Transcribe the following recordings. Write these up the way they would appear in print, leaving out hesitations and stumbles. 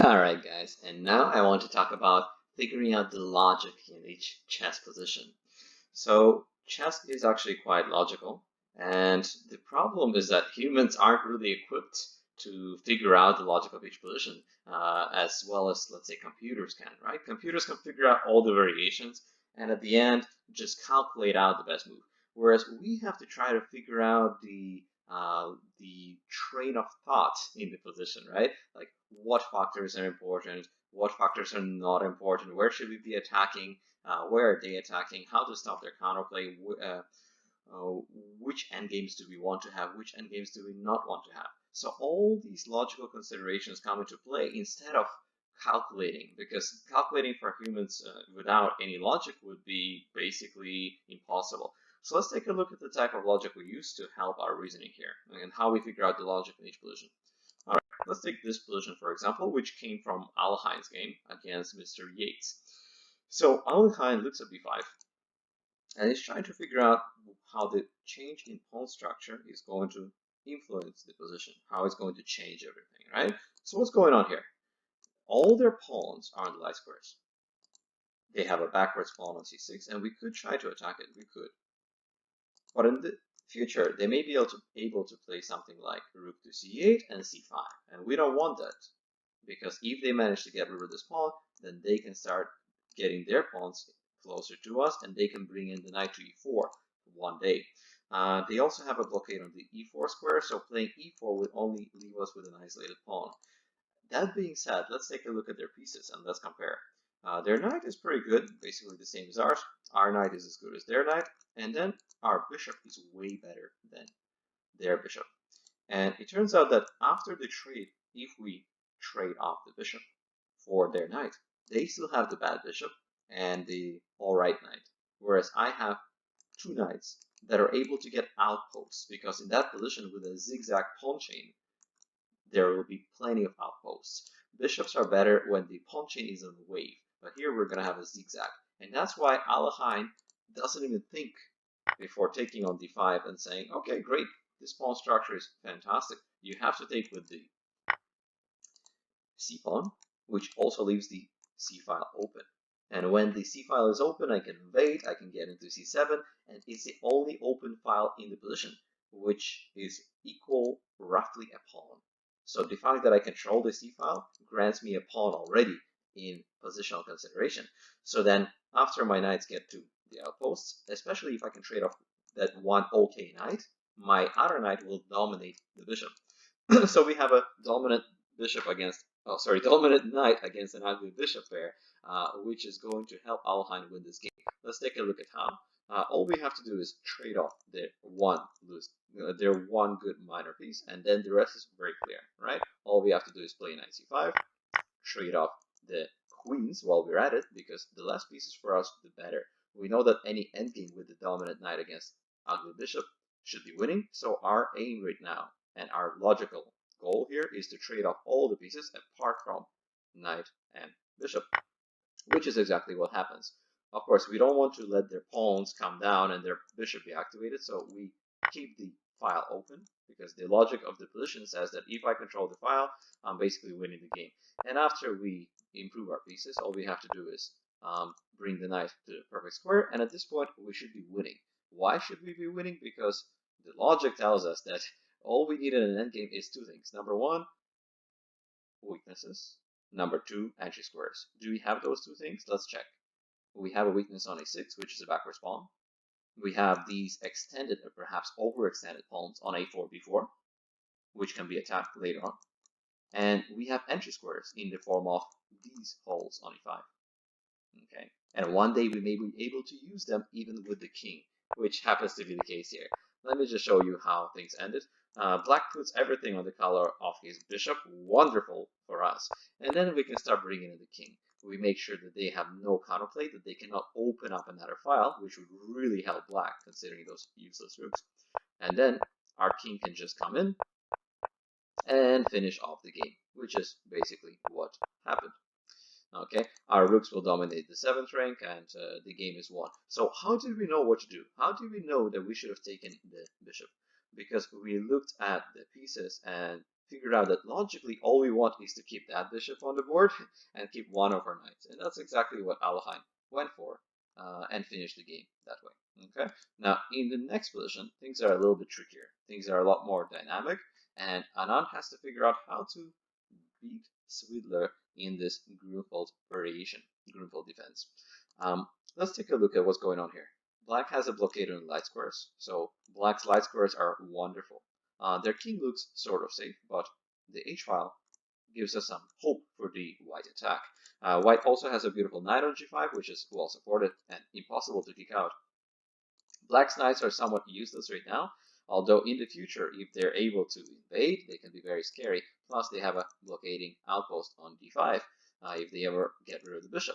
Alright guys, and now I want to talk about figuring out the logic in each chess position. So chess is actually quite logical, and the problem is that humans aren't really equipped to figure out the logic of each position as well as, let's say, computers can, right? Computers can figure out all the variations and at the end just calculate out the best move, whereas we have to try to figure out the train of thought in the position, right? Like what factors are important, what factors are not important, where should we be attacking, where are they attacking, how to stop their counterplay, which endgames do we want to have, which endgames do we not want to have. So all these logical considerations come into play instead of calculating, because calculating for humans without any logic would be basically impossible. So let's take a look at the type of logic we use to help our reasoning here and how we figure out the logic in each position. All right, let's take this position, for example, which came from 𝐼𝐻𝐼's game against Mr. Yates. So 𝐼𝐻𝐼 looks at b5 and is trying to figure out how the change in pawn structure is going to influence the position, how it's going to change everything, right? So what's going on here? All their pawns are on the light squares. They have a backwards pawn on c6, and we could try to attack it. We could. But in the future, they may be able to play something like rook to c8 and c5. And we don't want that, because if they manage to get rid of this pawn, then they can start getting their pawns closer to us, and they can bring in the knight to e4 one day. They also have a blockade on the e4 square, so playing e4 would only leave us with an isolated pawn. That being said, let's take a look at their pieces and let's compare. Their knight is pretty good, basically the same as ours. Our knight is as good as their knight, and then our bishop is way better than their bishop. And it turns out that after the trade, if we trade off the bishop for their knight, they still have the bad bishop and the alright knight, whereas I have two knights that are able to get outposts, because in that position with a zigzag pawn chain, there will be plenty of outposts. Bishops are better when the pawn chain is on the wave, but here we're going to have a zigzag. And that's why 𝐼𝐻𝐼 doesn't even think before taking on d5 and saying, okay, great, this pawn structure is fantastic. You have to take with the c pawn, which also leaves the c file open. And when the c file is open, I can invade, I can get into c7, and it's the only open file in the position, which is equal roughly a pawn. So the fact that I control the c file grants me a pawn already in positional consideration. So then after my knights get to the outposts, especially if I can trade off that one OK knight, my other knight will dominate the bishop. So we have a dominant bishop against, dominant knight against an ugly bishop pair, which is going to help 𝐼𝐻𝐼 win this game. Let's take a look at how. All we have to do is trade off their one good minor piece, and then the rest is very clear, right? All we have to do is play knight c5, trade off the queens while we're at it, because the less pieces for us, the better. We know that any endgame with the dominant knight against ugly bishop should be winning, so our aim right now and our logical goal here is to trade off all the pieces apart from knight and bishop, which is exactly what happens. Of course, we don't want to let their pawns come down and their bishop be activated, so we keep the file open, because the logic of the position says that if I control the file, I'm basically winning the game. And after we improve our pieces, all we have to do is bring the knight to the perfect square, and at this point, we should be winning. Why should we be winning? Because the logic tells us that all we need in an endgame is two things. Number one, weaknesses. Number two, anti-squares. Do we have those two things? Let's check. We have a weakness on a6, which is a backwards pawn. We have these extended or perhaps overextended pawns on a4, b4, which can be attacked later on. And we have entry squares in the form of these holes on e5. Okay, and one day we may be able to use them even with the king, which happens to be the case here. Let me just show you how things ended. Black puts everything on the color of his bishop, wonderful for us. And then we can start bringing in the king. We make sure that they have no counterplay, that they cannot open up another file, which would really help black considering those useless rooks. And then our king can just come in and finish off the game, which is basically what happened. Okay, our rooks will dominate the 7th rank, and the game is won. So how did we know what to do? How did we know that we should have taken the bishop? Because we looked at the pieces and figured out that logically all we want is to keep that bishop on the board and keep one of our knights. And that's exactly what 𝐿𝐻𝐈 went for and finished the game that way. Okay. Now, in the next position, things are a little bit trickier. Things are a lot more dynamic, and Anand has to figure out how to beat Svidler in this Grunfeld variation, Grunfeld defense. Let's take a look at what's going on here. Black has a blockade on light squares, so Black's light squares are wonderful. Their king looks sort of safe, but the h-file gives us some hope for the white attack. White also has a beautiful knight on g5, which is well supported and impossible to kick out. Black's knights are somewhat useless right now, although in the future, if they're able to invade, they can be very scary. Plus, they have a blockading outpost on d5 if they ever get rid of the bishop.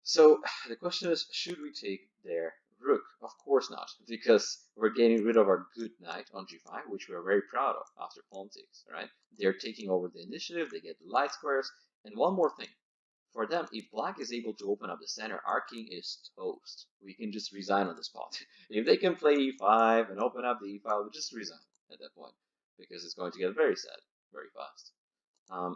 So the question is, should we take their rook? Of course not, because we're getting rid of our good knight on g5, which we're very proud of after pawn takes, right? They're taking over the initiative, they get the light squares, and one more thing. For them, if Black is able to open up the center, our king is toast. We can just resign on the spot. If they can play e5 and open up the e-file, we just resign at that point, because it's going to get very sad very fast.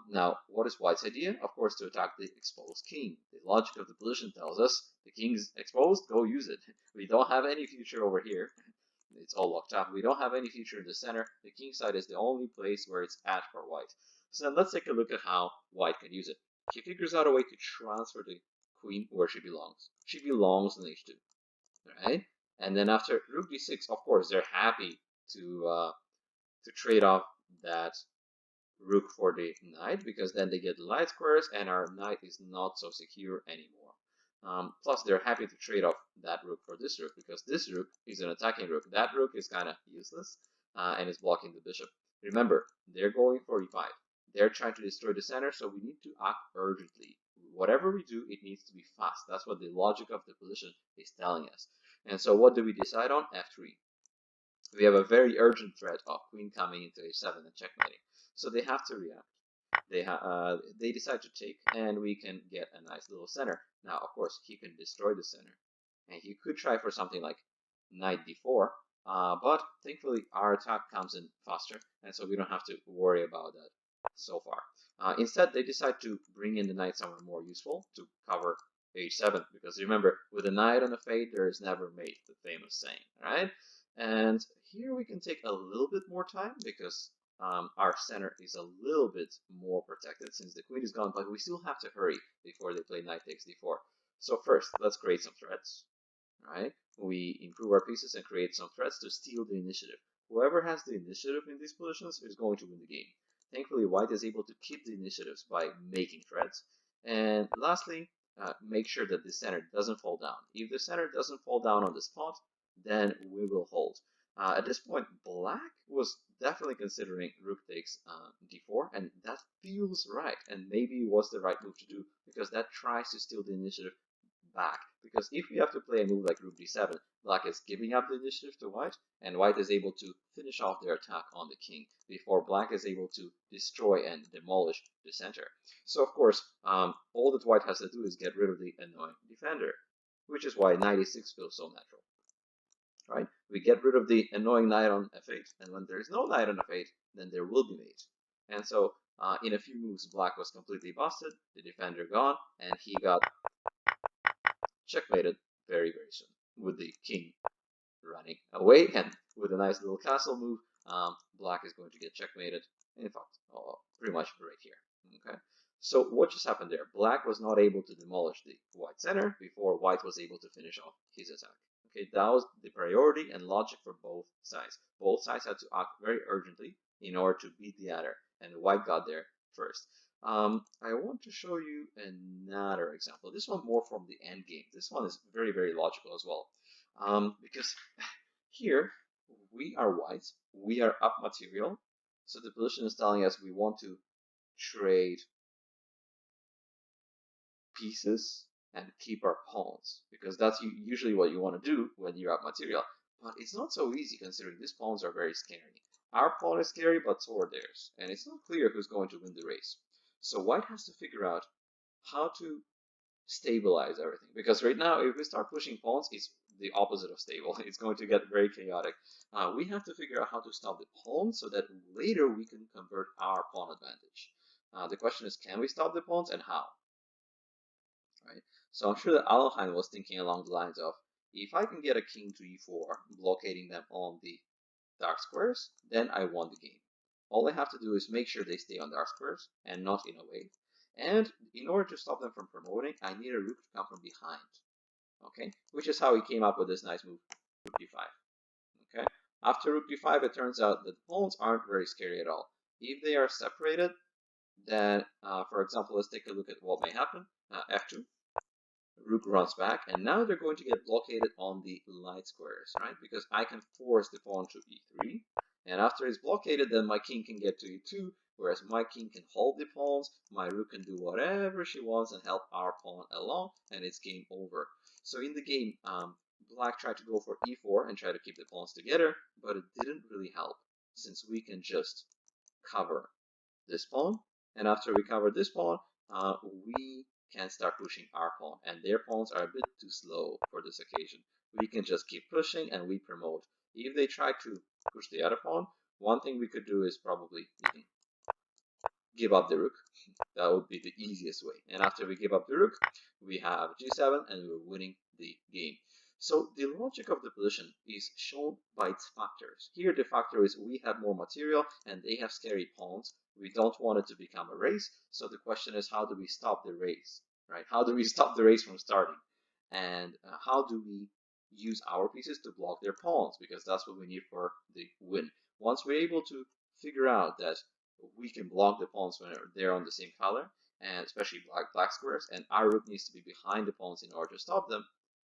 Now, what is White's idea? Of course, to attack the exposed king. The logic of the position tells us the king's exposed, go use it. We don't have any future over here. It's all locked up. We don't have any future in the center. The king side is the only place where it's at for White. So let's take a look at how White can use it. He figures out a way to transfer the queen where she belongs. She belongs in h2, right? And then after rook d6, of course, they're happy to trade off that rook for the knight, because then they get light squares and our knight is not so secure anymore. Plus, they're happy to trade off that rook for this rook, because this rook is an attacking rook. That rook is kind of useless and is blocking the bishop. Remember, they're going for e5. They're trying to destroy the center, so we need to act urgently. Whatever we do, it needs to be fast. That's what the logic of the position is telling us. And so what do we decide on? f3. We have a very urgent threat of queen coming into h7 and checkmating. So they have to react. They decide to take, and we can get a nice little center. Now, of course, he can destroy the center. And he could try for something like knight d4, but thankfully our attack comes in faster, and so we don't have to worry about that so far. Instead, they decide to bring in the knight somewhere more useful to cover h7, because remember, with a knight on a fade, there is never mate, the famous saying, right? And here we can take a little bit more time, because our center is a little bit more protected since the queen is gone, but we still have to hurry before they play knight takes d4. So first, let's create some threats, right? We improve our pieces and create some threats to steal the initiative. Whoever has the initiative in these positions is going to win the game. Thankfully, White is able to keep the initiatives by making threats. And lastly, make sure that the center doesn't fall down. If the center doesn't fall down on the spot, then we will hold. At this point, Black was definitely considering rook takes d4, and that feels right, and maybe it was the right move to do, because that tries to steal the initiative back. Because if we have to play a move like rook d7, Black is giving up the initiative to White, and White is able to finish off their attack on the king before Black is able to destroy and demolish the center. So of course, all that White has to do is get rid of the annoying defender, which is why knight e6 feels so natural. Right? We get rid of the annoying knight on f8, and when there is no knight on f8, then there will be mate. And so, in a few moves, Black was completely busted, the defender gone, and he got checkmated very, very soon, with the king running away, and with a nice little castle move, Black is going to get checkmated, in fact, pretty much right here. Okay. So what just happened there? Black was not able to demolish the White center before White was able to finish off his attack. Okay, that was the priority and logic for both sides. Both sides had to act very urgently in order to beat the other, and White got there first. I want to show you another example. This one more from the end game. This one is very, very logical as well. Because here we are White, we are up material, so the position is telling us we want to trade pieces and keep our pawns, because that's usually what you want to do when you're up material. But it's not so easy, considering these pawns are very scary. Our pawn is scary, but so are theirs, and it's not clear who's going to win the race. So White has to figure out how to stabilize everything, because right now, if we start pushing pawns, it's the opposite of stable. It's going to get very chaotic. We have to figure out how to stop the pawn so that later we can convert our pawn advantage. The question is, can we stop the pawns and how? Right? So I'm sure that Alekhine was thinking along the lines of, if I can get a king to e4, blockading them on the dark squares, then I won the game. All I have to do is make sure they stay on dark squares and not in a wave. And in order to stop them from promoting, I need a rook to come from behind. Okay, which is how he came up with this nice move, rook d5. Okay, after rook d5, it turns out that the pawns aren't very scary at all. If they are separated, then, for example, let's take a look at what may happen. F2, rook runs back, and now they're going to get blockaded on the light squares, right? Because I can force the pawn to e3, and after it's blockaded, then my king can get to e2, whereas my king can hold the pawns, my rook can do whatever she wants and help our pawn along, and it's game over. So in the game, black tried to go for e4 and try to keep the pawns together, but it didn't really help, since we can just cover this pawn, and after we cover this pawn, we can start pushing our pawn, and their pawns are a bit too slow for this occasion. We can just keep pushing and we promote. If they try to push the other pawn, one thing we could do is probably give up the rook. That would be the easiest way. And after we give up the rook, we have g7 and we're winning the game. So the logic of the position is shown by its factors. Here the factor is we have more material and they have scary pawns. We don't want it to become a race. So the question is, how do we stop the race, right? How do we stop the race from starting? And how do we use our pieces to block their pawns? Because that's what we need for the win. Once we're able to figure out that we can block the pawns when they're on the same color, and especially black squares, and our rook needs to be behind the pawns in order to stop them,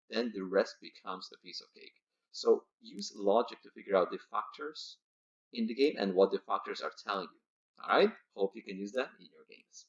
then the rest becomes a piece of cake. So use logic to figure out the factors in the game and what the factors are telling you. Alright, hope you can use that in your games.